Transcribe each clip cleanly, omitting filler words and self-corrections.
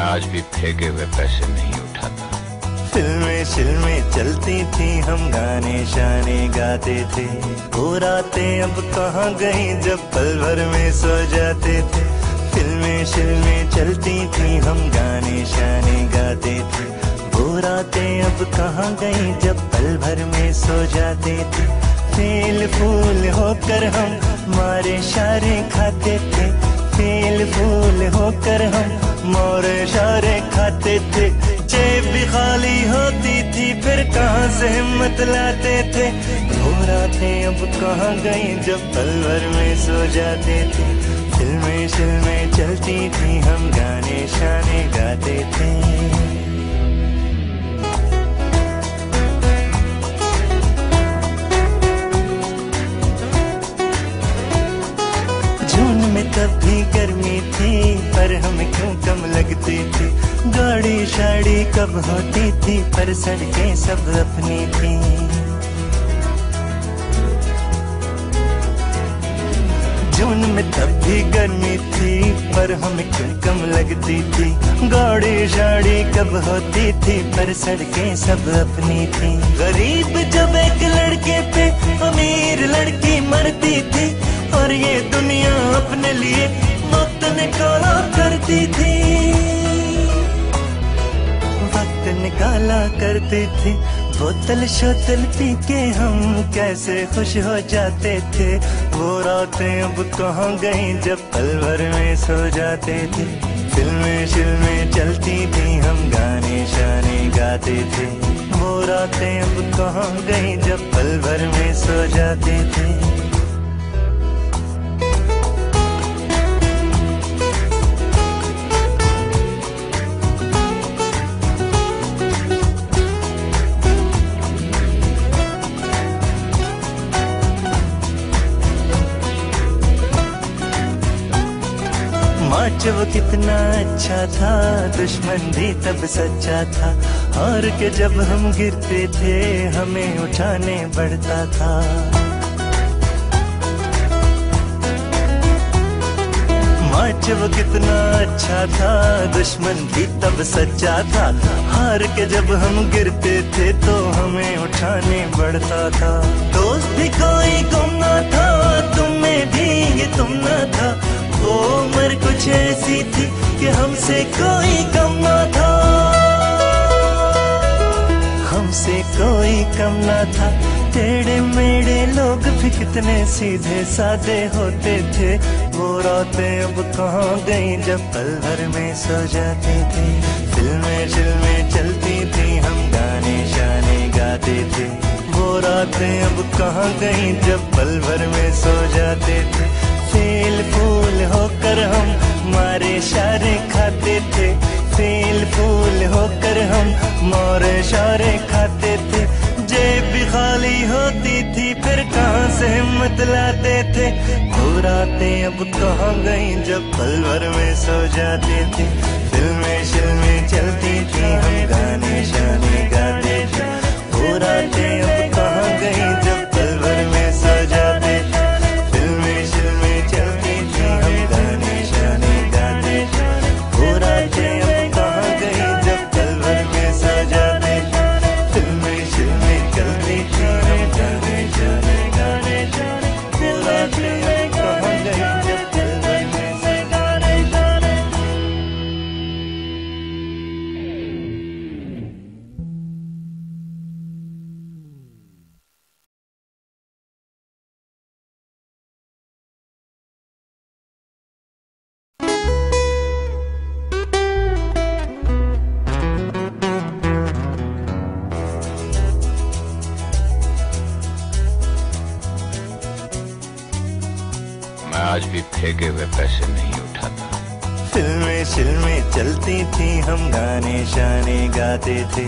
आज भी फेंके हुए पैसे नहीं उठाता। फिल्में शिल्में चलती थी, हम गाने शाने गाते थे। वो रातें अब कहाँ गई जब पल भर में सो जाते थे। फिल्में शिल्में चलती थी, हम गाने शाने गाते थे। वो रातें अब कहाँ गई जब पल भर में सो जाते थे। फेल फूल होकर हम मारे शारे खाते थे। फेल फूल होकर हम मोरे शारे खाते थे। जेब भी खाली होती थी, फिर कहाँ से हिम्मत लाते थे। वो रातें अब कहाँ गई जब पल भर में सो जाते थे। फिल्में शिल्में चलती थी, हम गाने शाने गाते थे। जून में तब भी गर्मी थी, पर हमें क्यों कम लगती थी। गाड़ी शाड़ी कब होती थी, पर सड़कें सब अपनी थी। जून में तब भी गर्मी थी, पर हमें क्यों कम लगती थी। गाड़ी शाड़ी कब होती थी, पर सड़कें सब अपनी थी। गरीब जब एक लड़के पे अमीर लड़की मरती थी, और ये दुनिया अपने लिए वक्त निकाला करती थी। वक्त निकाला करती थी। बोतल शोतल पी के हम कैसे खुश हो जाते थे। वो रातें अब कहाँ गई जब पल भर में सो जाते थे। फिल्में शिल्में चलती थी, हम गाने शाने गाते थे। वो रातें अब कहाँ गई जब पल भर में सो जाते थे। वो कितना अच्छा था, दुश्मन भी तब सच्चा था। हार के जब हम गिरते थे, हमें उठाने पड़ता था। मार्च वो कितना अच्छा था, दुश्मन भी तब सच्चा था। हार के जब हम गिरते थे, तो हमें उठाने पड़ता था। दोस्त भी कोई गुम ना था, तुम में भी ये तुम ना था। वो उम्र कुछ ऐसी थी कि हमसे कोई कम ना था। हमसे कोई कम ना था। टेढ़े मेढ़े लोग भी कितने सीधे साधे होते थे। वो रातें अब कहाँ गई जब पल भर में सो जाते थे। फिल्में शिल्में चलती थी, हम गाने शाने गाते थे। वो रातें अब कहाँ गई जब पल भर में सो जाते थे। फेल फूल होकर हम मारे शारे खाते थे। फेल फूल होकर हम मोरे शारे खाते थे। जेब भी खाली होती थी, फिर कहाँ से हिम्मत लाते थे। वो रातें अब कहाँ गई जब पल भर में सो जाते थे। फिल्में शिल्में चलती थी, हम गाने शाने गाते थे। वो रातें अब कहाँ गई जब पल भर में सो जाते थे। फिल्में शिल्में चलती थी, हम गाने शाने गाते थे। वो रातें अब कहाँ गई जब पल भर में सो जाते थे। फिल्में शिल्में चलती थी, हम गाने शाने गाते थे। वो रातें अब कहाँ गई जब पल भर में सो जाते थे। मैं आज भी फेंके हुए पैसे नहीं उठाता। फिल्में शिल्में चलती थी, हम गाने शाने गाते थे।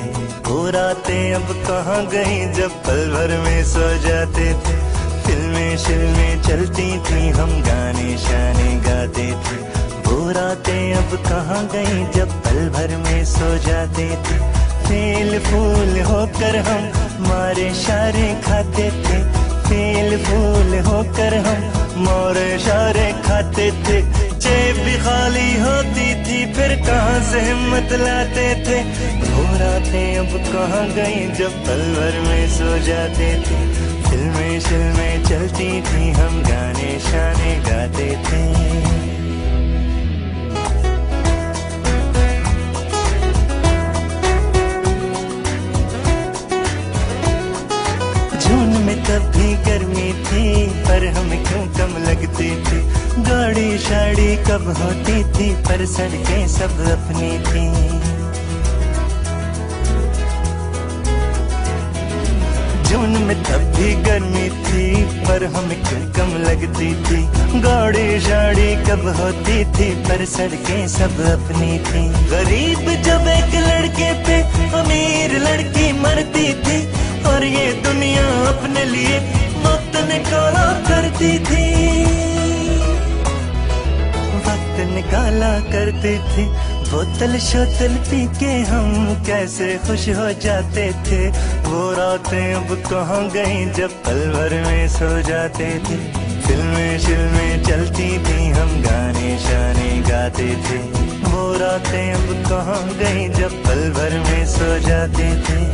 वो रातें अब कहाँ गई जब पल भर में सो जाते थे। फिल्में शिल्में चलती थी, हम गाने शाने गाते थे। वो रातें अब कहाँ गई जब पल भर में सो जाते थे। फेल फूल होकर हम मारे शारे खाते थे। फेल फूल होकर हम मोरे शारे खाते थे। जेब भी खाली होती थी, फिर कहाँ से हिम्मत लाते थे। वो रातें अब कहाँ गई जब पल भर में सो जाते थे। फिल्में चलती थी, हम गाने शाने गाते थे। जून में तब भी गर्मी थी, पर हमें क्यों कम लगती थी। गाड़ी शाड़ी कब होती थी, पर सड़कें सब अपनी थी। जून में तब भी गर्मी थी, पर हमें क्यों कम लगती थी। गाड़ी शाड़ी कब होती थी, पर सड़कें सब अपनी थी। गरीब जब एक लड़के पे अमीर लड़की मरती थी, और ये दुनिया अपने लिए वक्त निकाला करती थी। वक्त निकाला करती थी। बोतल शोतल पी के हम कैसे खुश हो जाते थे। वो रातें अब कहाँ गई जब पल भर में सो जाते थे। फिल्में चलती थी, हम गाने शाने गाते थे। वो रातें अब कहाँ गई जब पल भर में सो जाते थे।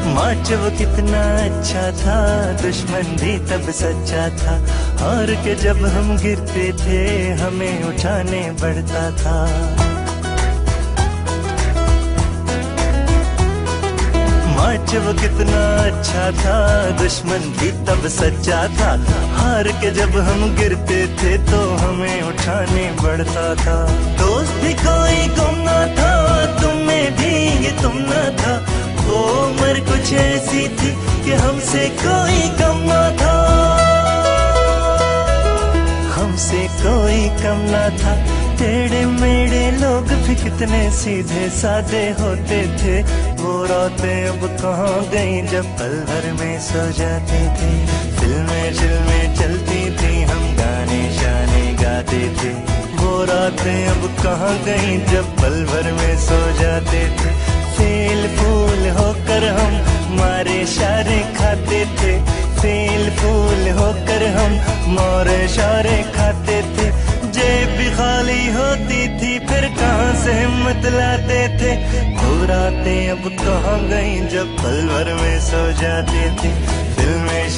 मार्च वो कितना अच्छा था, दुश्मन भी तब सच्चा था। हार के जब हम गिरते थे, हमें उठाने पड़ता था। मार्च वो कितना अच्छा था, दुश्मन भी तब सच्चा था। हार के जब हम गिरते थे, तो हमें उठाने पड़ता था। दोस्त भी कोई गुम ना था, तुम में भी ये तुम ना था। वो उम्र कुछ ऐसी थी कि हमसे कोई कम ना था। हमसे कोई कम ना था। टेढ़े मेढ़े लोग भी कितने सीधे साधे होते थे। वो रातें अब कहाँ गई जब पल भर में सो जाते थे। फिल्में चलती थी, हम गाने शाने गाते थे। वो रातें अब कहाँ गई जब पल भर में सो जाते थे। फेल फूल होकर हम मारे शारे खाते थे। फेल फूल होकर हम मारे शारे खाते थे। जेब भी खाली होती थी, फिर कहाँ से हिम्मत लाते थे। वो रातें अब कहाँ गई जब पल भर में सो जाते थे। फिल्में